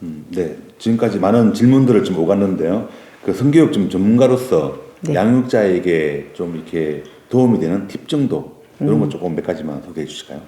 네. 지금까지 많은 질문들을 좀 오갔는데요. 그 성교육 좀 전문가로서 네. 양육자에게 좀 이렇게 도움이 되는 팁 정도 이런 거 조금 몇 가지만 소개해 주실까요?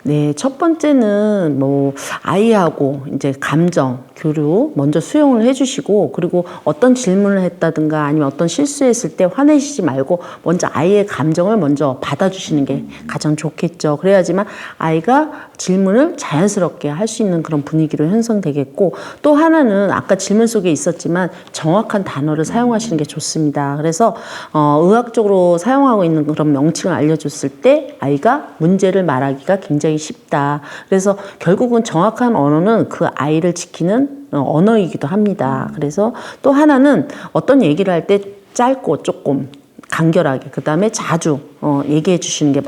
네, 첫 번째는 뭐 아이하고 이제 감정, 교류 먼저 수용을 해주시고, 그리고 어떤 질문을 했다든가 아니면 어떤 실수했을 때 화내시지 말고 먼저 아이의 감정을 먼저 받아주시는 게 가장 좋겠죠. 그래야지만 아이가 질문을 자연스럽게 할 수 있는 그런 분위기로 형성되겠고, 또 하나는 아까 질문 속에 있었지만 정확한 단어를 사용하시는 게 좋습니다. 그래서 의학적으로 사용하고 있는 그런 명칭을 알려줬을 때 아이가 문제를 말하기가 굉장히 쉽다. 그래서 결국은 정확한 언어는 그 아이를 지키는 언어이기도 합니다. 그래서 또 하나는 어떤 얘기를 할 때 짧고 조금 간결하게, 그 다음에 자주 얘기해 주시는 게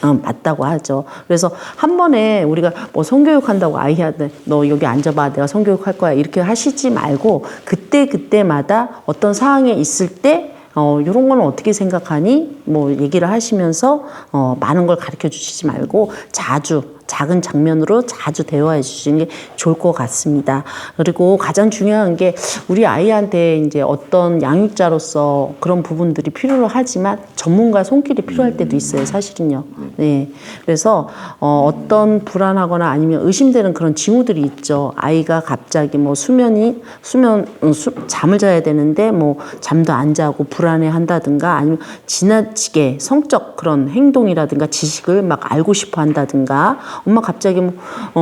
맞다고 하죠. 그래서 한 번에 우리가 뭐 성교육 한다고 아이한테 너 여기 앉아봐, 내가 성교육 할 거야, 이렇게 하시지 말고 그때마다 어떤 상황에 있을 때 이런 거는 어떻게 생각하니? 뭐 얘기를 하시면서 많은 걸 가르쳐 주시지 말고 자주 작은 장면으로 자주 대화해 주시는 게 좋을 것 같습니다. 그리고 가장 중요한 게 우리 아이한테 이제 어떤 양육자로서 그런 부분들이 필요로 하지만 전문가 손길이 필요할 때도 있어요, 사실은요. 네. 그래서 어떤 불안하거나 아니면 의심되는 그런 징후들이 있죠. 아이가 갑자기 뭐 잠을 자야 되는데 뭐 잠도 안 자고 불안해 한다든가, 아니면 지나치게 성적 그런 행동이라든가 지식을 막 알고 싶어 한다든가, 엄마 갑자기 뭐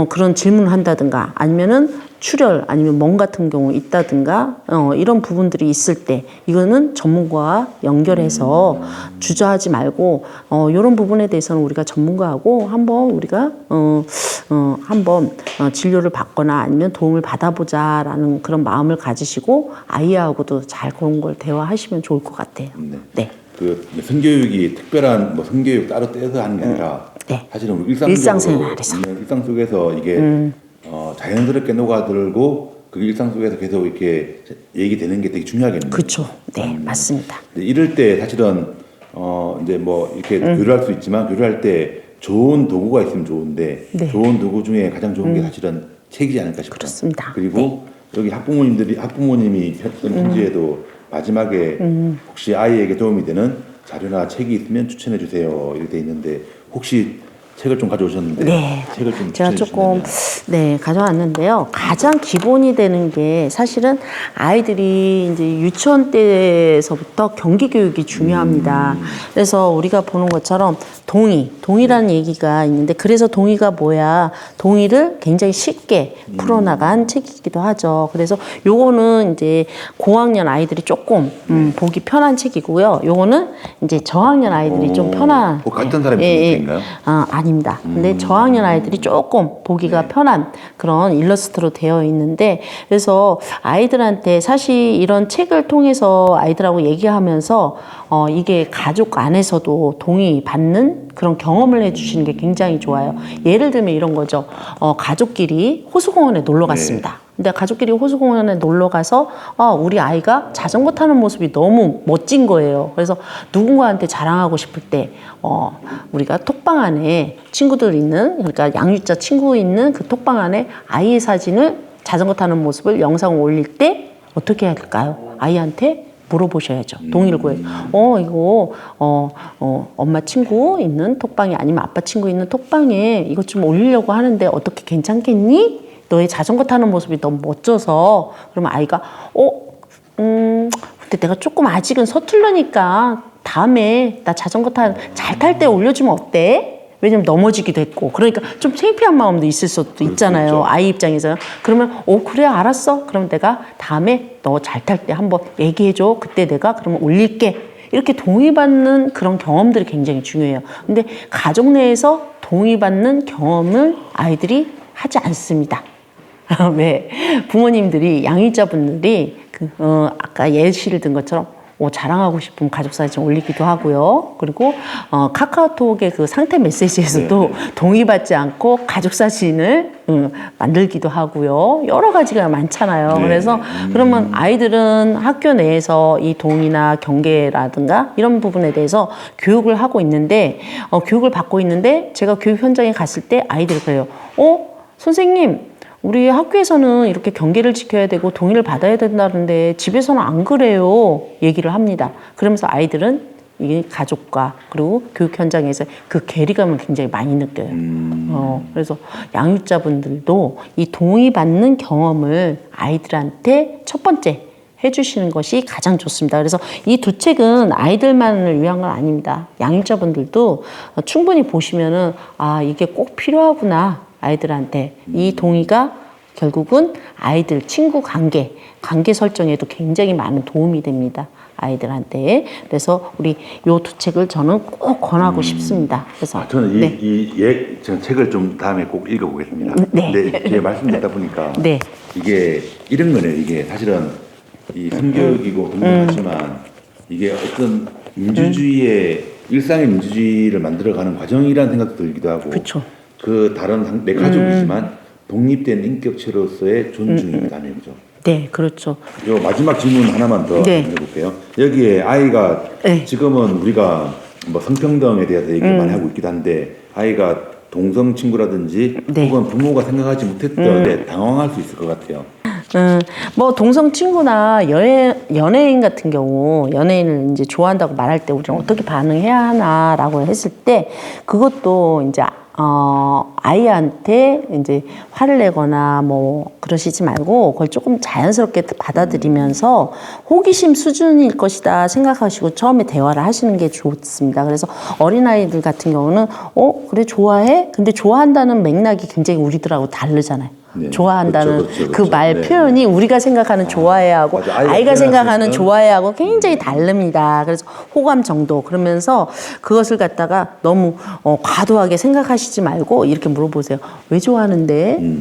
그런 질문을 한다든가, 아니면은 출혈 아니면 멍 같은 경우 있다든가 이런 부분들이 있을 때 이거는 전문가와 연결해서 주저하지 말고 이런 부분에 대해서는 우리가 전문가하고 한번 우리가 한번 진료를 받거나 아니면 도움을 받아보자라는 그런 마음을 가지시고 아이하고도 잘 그런 걸 대화하시면 좋을 것 같아요. 네. 네. 그 성교육이 특별한 뭐 성교육 따로 떼서 하는 게 아니라 네. 사실은 우리 일상생활에서. 일상 속에서 이게 자연스럽게 녹아들고 그 일상 속에서 계속 이렇게 얘기되는 게 되게 중요하겠네요. 그렇죠. 네, 맞습니다. 이럴 때 사실은 이제 뭐 이렇게 교류할 수 있지만 교류할 때 좋은 도구가 있으면 좋은데 네. 좋은 도구 중에 가장 좋은 게 사실은 책이지 않을까 싶어요. 그렇습니다. 그리고 네. 여기 학부모님이 했던 편지에도 마지막에 혹시 아이에게 도움이 되는 자료나 책이 있으면 추천해 주세요 이렇게 돼 있는데 혹시 책을 좀 가져오셨는데 네. 책을 좀 제가 추천해 조금 주신다면. 가져왔는데요. 가장 기본이 되는 게 사실은 아이들이 이제 유치원 때에서부터 경기 교육이 중요합니다. 그래서 우리가 보는 것처럼 동의라는 얘기가 있는데, 그래서 동의가 뭐야? 동의를 굉장히 쉽게 풀어나간 책이기도 하죠. 그래서 요거는 이제 고학년 아이들이 조금 보기 편한 책이고요. 요거는 이제 저학년 아이들이 좀 편한. 같은 사람이 쓰는 책인가요? 아닙니다. 근데 저학년 아이들이 조금 보기가 편한 그런 일러스트로 되어 있는데, 그래서 아이들한테 사실 이런 책을 통해서 아이들하고 얘기하면서 이게 가족 안에서도 동의받는 그런 경험을 해주시는 게 굉장히 좋아요. 예를 들면 이런 거죠. 가족끼리 호수공원에 놀러 갔습니다. 근데 가족끼리 호수공원에 놀러 가서 우리 아이가 자전거 타는 모습이 너무 멋진 거예요. 그래서 누군가한테 자랑하고 싶을 때 우리가 톡방 안에 친구들 있는, 그러니까 양육자 친구 있는 그 톡방 안에 아이의 사진을, 자전거 타는 모습을 영상을 올릴 때 어떻게 해야 될까요? 아이한테 물어보셔야죠. 동의를 구해요. 이거 엄마 친구 있는 톡방에 아니면 아빠 친구 있는 톡방에 이것 좀 올리려고 하는데 어떻게 괜찮겠니? 너의 자전거 타는 모습이 너무 멋져서. 그러면 아이가 근데 내가 조금 아직은 서툴르니까 다음에 나 자전거 잘 탈 때 올려주면 어때? 왜냐면 넘어지기도 했고, 그러니까 좀 창피한 마음도 있을 수도 있잖아요. 그렇죠. 아이 입장에서는. 그러면 그래 알았어. 그럼 내가 다음에 너 잘 탈 때 한번 얘기해줘. 그때 내가 그러면 올릴게. 이렇게 동의받는 그런 경험들이 굉장히 중요해요. 근데 가족 내에서 동의받는 경험을 아이들이 하지 않습니다. 왜? 부모님들이, 양육자분들이 아까 예시를 든 것처럼 자랑하고 싶으면 가족 사진 올리기도 하고요. 그리고 카카오톡의 그 상태 메시지에서도 동의받지 않고 가족 사진을 만들기도 하고요. 여러 가지가 많잖아요. 그래서 그러면 아이들은 학교 내에서 이 동의나 경계라든가 이런 부분에 대해서 교육을 하고 있는데, 교육을 받고 있는데, 제가 교육 현장에 갔을 때 아이들이 그래요. 선생님, 우리 학교에서는 이렇게 경계를 지켜야 되고 동의를 받아야 된다는데 집에서는 안 그래요. 얘기를 합니다. 그러면서 아이들은 이게 가족과 그리고 교육 현장에서 그 괴리감을 굉장히 많이 느껴요. 그래서 양육자분들도 이 동의받는 경험을 아이들한테 첫 번째 해주시는 것이 가장 좋습니다. 그래서 이 두 책은 아이들만을 위한 건 아닙니다. 양육자분들도 충분히 보시면은 아, 이게 꼭 필요하구나. 아이들한테 이 동의가 결국은 아이들 친구 관계 설정에도 굉장히 많은 도움이 됩니다. 아이들한테. 그래서 우리 요 두 책을 저는 꼭 권하고 싶습니다. 그래서 저는 저는 책을 좀 다음에 꼭 읽어보겠습니다. 네. 근데 제가 말씀 듣다 보니까 네. 이게 이런 거네요. 이게 사실은 이 성교육이고 동등하지만 이게 어떤 민주주의의 일상의 민주주의를 만들어가는 과정이라는 생각도 들기도 하고 그쵸. 그 다른 내 가족이지만 독립된 인격체로서의 존중이다네요. 그죠? 네, 그렇죠. 요 마지막 질문 하나만 더 네. 해볼게요. 여기에 아이가 네. 지금은 우리가 뭐 성평등에 대해서 얘기를 많이 하고 있기도 한데 아이가 동성 친구라든지 네. 혹은 부모가 생각하지 못했던 당황할 수 있을 것 같아요. 뭐 동성 친구나 연예인 같은 경우 연예인을 이제 좋아한다고 말할 때 우리는 어떻게 반응해야 하나라고 했을 때 그것도 이제 아이한테 이제 화를 내거나 뭐 그러시지 말고 그걸 조금 자연스럽게 받아들이면서 호기심 수준일 것이다 생각하시고 처음에 대화를 하시는 게 좋습니다. 그래서 어린아이들 같은 경우는 그래 좋아해? 근데 좋아한다는 맥락이 굉장히 우리들하고 다르잖아요. 네. 좋아한다는 그렇죠. 그 말 네. 표현이 우리가 생각하는 좋아해하고 맞아. 아이가 생각하는 표현할 수 있는? 좋아해하고 굉장히 다릅니다. 그래서 호감 정도 그러면서 그것을 갖다가 너무 과도하게 생각하시지 말고 이렇게 물어보세요. 왜 좋아하는데?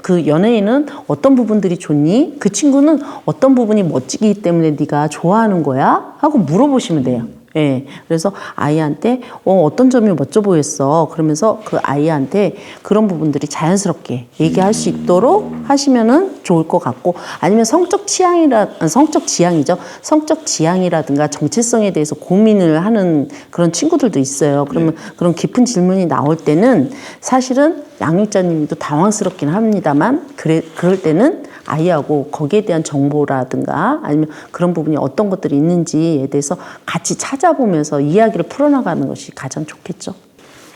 그 연예인은 어떤 부분들이 좋니? 그 친구는 어떤 부분이 멋지기 때문에 네가 좋아하는 거야? 하고 물어보시면 돼요. 예. 그래서 아이한테 어떤 점이 멋져 보였어. 그러면서 그 아이한테 그런 부분들이 자연스럽게 얘기할 수 있도록 하시면은 좋을 것 같고 아니면 성적 지향이죠. 성적 지향이라든가 정체성에 대해서 고민을 하는 그런 친구들도 있어요. 그러면 그런 깊은 질문이 나올 때는 사실은 양육자님도 당황스럽긴 합니다만 그럴 때는 아이하고 거기에 대한 정보라든가 아니면 그런 부분이 어떤 것들이 있는지에 대해서 같이 찾아보면서 이야기를 풀어나가는 것이 가장 좋겠죠.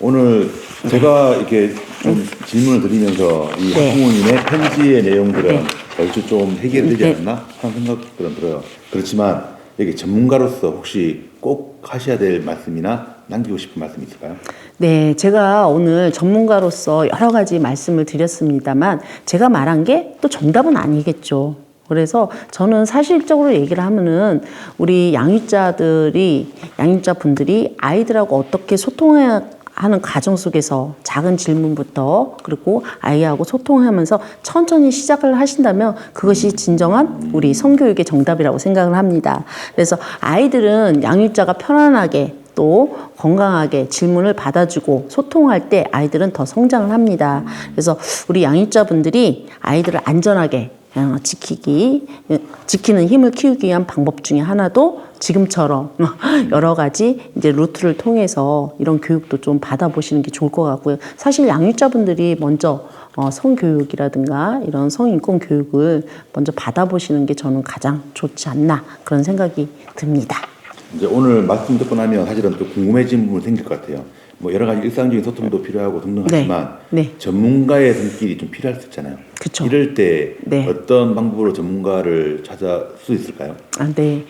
오늘 제가 이렇게 좀 질문을 드리면서 이 네. 학부모님의 편지의 내용들은 네. 얼추 좀 해결되지 않았나 하는 생각들은 들어요. 그렇지만 여기 전문가로서 혹시 꼭 하셔야 될 말씀이나 남기고 싶은 말씀이 있을까요? 네, 제가 오늘 전문가로서 여러 가지 말씀을 드렸습니다만 제가 말한 게 또 정답은 아니겠죠. 그래서 저는 사실적으로 얘기를 하면은 우리 양육자분들이 아이들하고 어떻게 소통해야 하는 과정 속에서 작은 질문부터 그리고 아이하고 소통하면서 천천히 시작을 하신다면 그것이 진정한 우리 성교육의 정답이라고 생각을 합니다. 그래서 아이들은 양육자가 편안하게 또 건강하게 질문을 받아주고 소통할 때 아이들은 더 성장을 합니다. 그래서 우리 양육자분들이 아이들을 안전하게 지키는 힘을 키우기 위한 방법 중에 하나도 지금처럼 여러 가지 이제 루트를 통해서 이런 교육도 좀 받아보시는 게 좋을 것 같고요. 사실 양육자분들이 먼저 성교육이라든가 이런 성인권 교육을 먼저 받아보시는 게 저는 가장 좋지 않나 그런 생각이 듭니다. 이제 오늘 말씀 듣고 나면 사실은 또 궁금해지는 부분이 생길 것 같아요. 뭐 여러 가지 일상적인 소통도 필요하고 등등하지만 네. 전문가의 손길이 좀 필요할 수 있잖아요. 그쵸. 이럴 때 네. 어떤 방법으로 전문가를 찾을 수 있을까요? 네.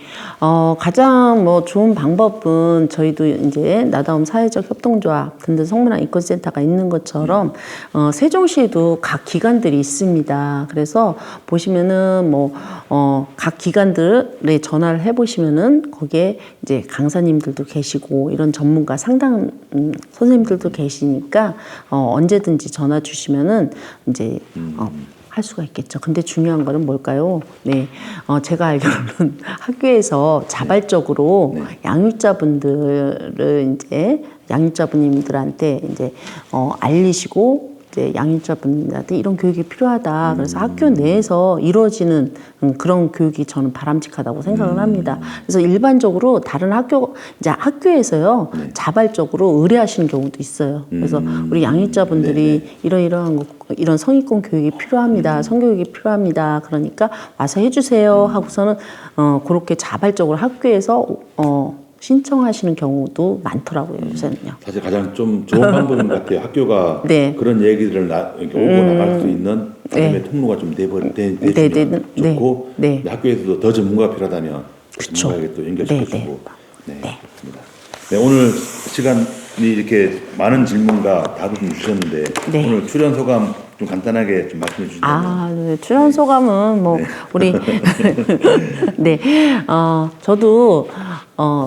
가장 좋은 방법은 저희도 이제 나다움 사회적 협동조합 근대 성문화 인권센터가 있는 것처럼 세종시에도 각 기관들이 있습니다. 그래서 보시면은 각 기관들에 전화를 해보시면은 거기에 이제 강사님들도 계시고 이런 전문가 상담 선생님들도 계시니까 언제든지 전화 주시면은 이제 할 수가 있겠죠. 근데 중요한 거는 뭘까요? 네, 제가 알기로는 학교에서 자발적으로 양육자분님들한테 이제 알리시고 이제 양육자분들한테 이런 교육이 필요하다. 그래서 학교 내에서 이루어지는 그런 교육이 저는 바람직하다고 생각을 합니다. 그래서 일반적으로 다른 학교, 이제 학교에서요, 자발적으로 의뢰하시는 경우도 있어요. 그래서 우리 양육자분들이 이러이러한 거, 이런 성의권 교육이 필요합니다. 성교육이 필요합니다. 그러니까 와서 해주세요 하고서는 그렇게 자발적으로 학교에서 신청하시는 경우도 많더라고요, 요새는요. 사실 가장 좀 좋은 방법인 것 같아요. 학교가 네. 그런 얘기들을 이렇게 오고 나갈 수 있는 나름의 통로가 좀 되주면 좋고 네. 학교에서도 더 전문가가 필요하다면 그쵸. 전문가에게 또 연결시켜주고 네. 그렇습니다. 네, 오늘 시간이 이렇게 많은 질문과 답을 좀 주셨는데 네. 오늘 출연 소감 좀 간단하게 좀 말씀해 주신다면. 네. 출연 소감은 뭐 우리 네, 저도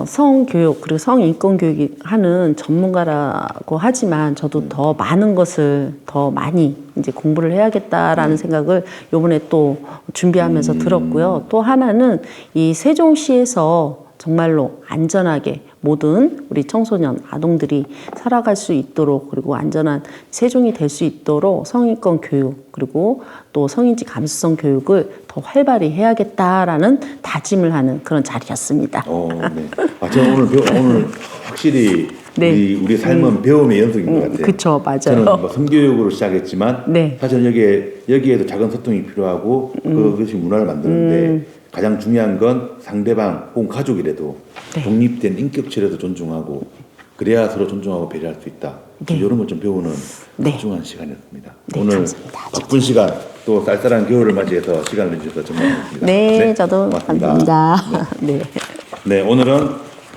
성교육 그리고 성인권 교육 하는 전문가라고 하지만 저도 더 많은 것을 더 많이 이제 공부를 해야겠다라는 생각을 요번에 또 준비하면서 들었고요. 또 하나는 이 세종시에서 정말로 안전하게 모든 우리 청소년, 아동들이 살아갈 수 있도록 그리고 안전한 세종이 될 수 있도록 성인권 교육 그리고 또 성인지 감수성 교육을 더 활발히 해야겠다라는 다짐을 하는 그런 자리였습니다. 네. 저는 오늘 확실히 네. 우리 삶은 배움의 연속인 것 같아요. 그쵸, 맞아요. 저는 뭐 성교육으로 시작했지만 네. 사실 여기에도 작은 소통이 필요하고 그것이 문화를 만드는데 가장 중요한 건 상대방 혹은 가족이라도 독립된 인격체라도 존중하고 그래야 서로 존중하고 배려할 수 있다. 이런 걸 좀 배우는 소중한 시간이었습니다. 오늘 감사합니다. 바쁜 시간 또 쌀쌀한 겨울을 맞이해서 시간을 내주셔서 정말 고맙습니다. 네, 저도 고맙습니다. 감사합니다. 네. 네, 오늘은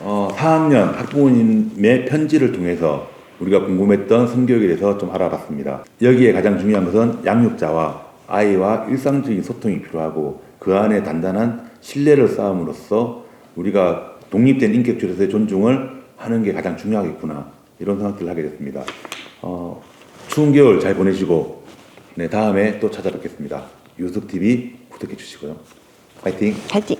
4학년 학부모님의 편지를 통해서 우리가 궁금했던 성교육에 대해서 좀 알아봤습니다. 여기에 가장 중요한 것은 양육자와 아이와 일상적인 소통이 필요하고 그 안에 단단한 신뢰를 쌓음으로써 우리가 독립된 인격체로서의 존중을 하는 게 가장 중요하겠구나 이런 생각들을 하게 됐습니다. 추운 겨울 잘 보내시고 다음에 또 찾아뵙겠습니다. 유숙TV 구독해 주시고요. 파이팅! 파이팅!